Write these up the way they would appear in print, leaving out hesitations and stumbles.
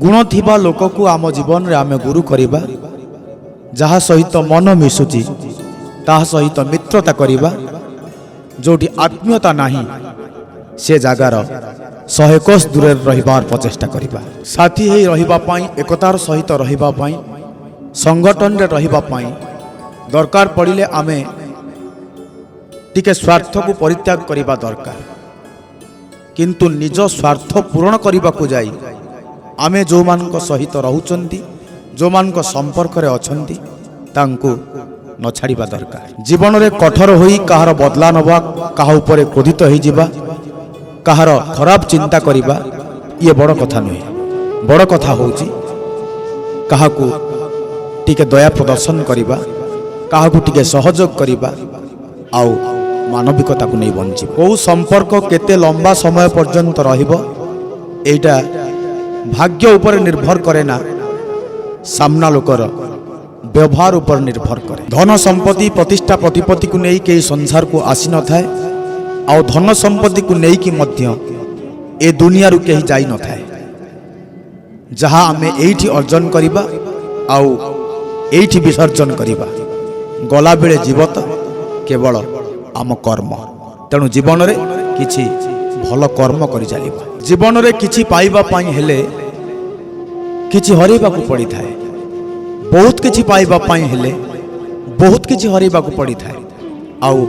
गुण थिबा लोक को आम जीवन रे आमे गुरु करिबा, जहा सहित मन मिसुची ताहा सहित मित्रता करिबा, जोटी आत्मीयता नाही से जगार 100 कोस दूर रहिबार प्रचेष्टा करिबा। साथी हेई रहिबा पई, एकतार सहित रहिबा पई, संगठन रे रहिबा पई दरकार पड़िले आमे टिके स्वार्थ को परित्याग करिबा दरकार, किंतु निज स्वार्थ पूरण करिबा को जाई आमे जो मानक सहित रहउचंती, जो मानक संपर्क रे अछंती तांको न छाड़िबा दरकार। जीवन रे कठोर होई कहार बदला नबा, कहा उपरे क्रोधित होई जिबा, कहार खराब चिंता करिबा ये बड़ कथा नुहे। बड़ कथा होउची काहाकू टिके दया प्रदर्शन करिबा, काहाकू टिके सहयोग करिबा, आउ मानविकता को नहीं बंची। कौ संपर्क केते लंबा समय पर्यंत रहिबो एटा भाग्य ऊपर निर्भर करे ना, सामना लोकर व्यवहार ऊपर निर्भर करे। धन संपत्ति प्रतिष्ठा प्रतिपत्ति को नहीं के संसार को आसी न थाए, आउ धन संपत्ति को नहीं कि मध्य ए दुनिया रु कहीं जाई न थाए। जहाँ आमे एठी अर्जन करिबा आउ एठी विसर्जन करिबा, गला बेले जीवत केवल आम कर्म। तेणु जीवन रे किछि भल कर्म करि चलिबा। जीवन रे किछि पाइबा पई हेले किछि हरैबा को पड़ी थाए, बहुत किछि पाइबा पई हेले बहुत किछि हरैबा को पड़ी थाए, आउ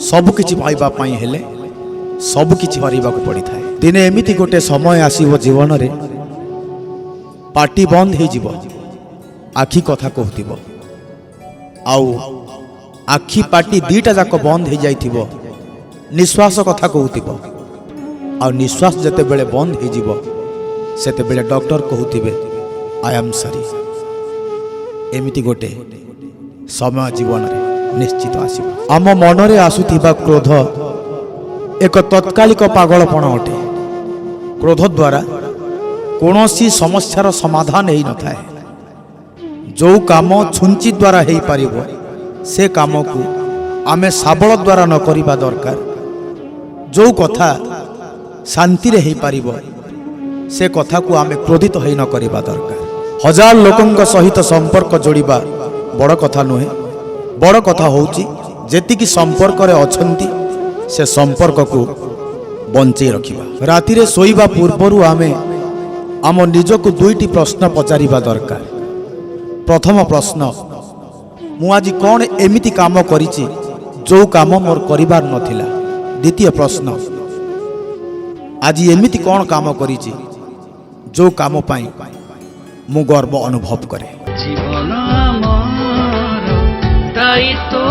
सब किछि पाइबा पई हेले सब किछि हरैबा को पड़ी थाए। दिने एमिति गोटे समय आसीबो जीवन रे पार्टी बंद हे जीवो, आखि कथा कहथिबो, आउ आखि पार्टी दीटा जाक बंद हो जाइथिबो, निश्वास कथा कहथिबो, आ निश्वास जते बेले बंद हो जिवो सेते बेले डॉक्टर कहथिबे आई एम सॉरी। एमिति गोटे समय जीवन रे निश्चित आसीबो। आम मन रे आसुथिबा क्रोध एक तत्कालिक पागलपण अटे। क्रोध द्वारा कौनसी समस्यार समाधान हेई न थाए। जो काम छुंची द्वारा हेई पारिबो से काम को आमे साबल द्वारा न करिबा दरकार। जो कथा शांति रे हेई पारिबो से कथा को आमे क्रोधित होई न करिबा दरकार। हजार लोकंक सहित संपर्क जोड़िबा बड़ कथा नुहे। बड़ कथा होउची जेतिकी संपर्क रे अछंती से संपर्क को बंचे रखिबा। राति रे सोइबा पूर्वरु आमे आम निजको दुईटी प्रश्न पचारिबा दरकार। प्रथम प्रश्न, मु आज कौन एमिति काम करिछि जो काम मोर करिबार नथिला। द्वितीय प्रश्न, आज एमिति कौन काम करिछि जो काम पाई मु गर्व अनुभव करे। जीवन दायित्व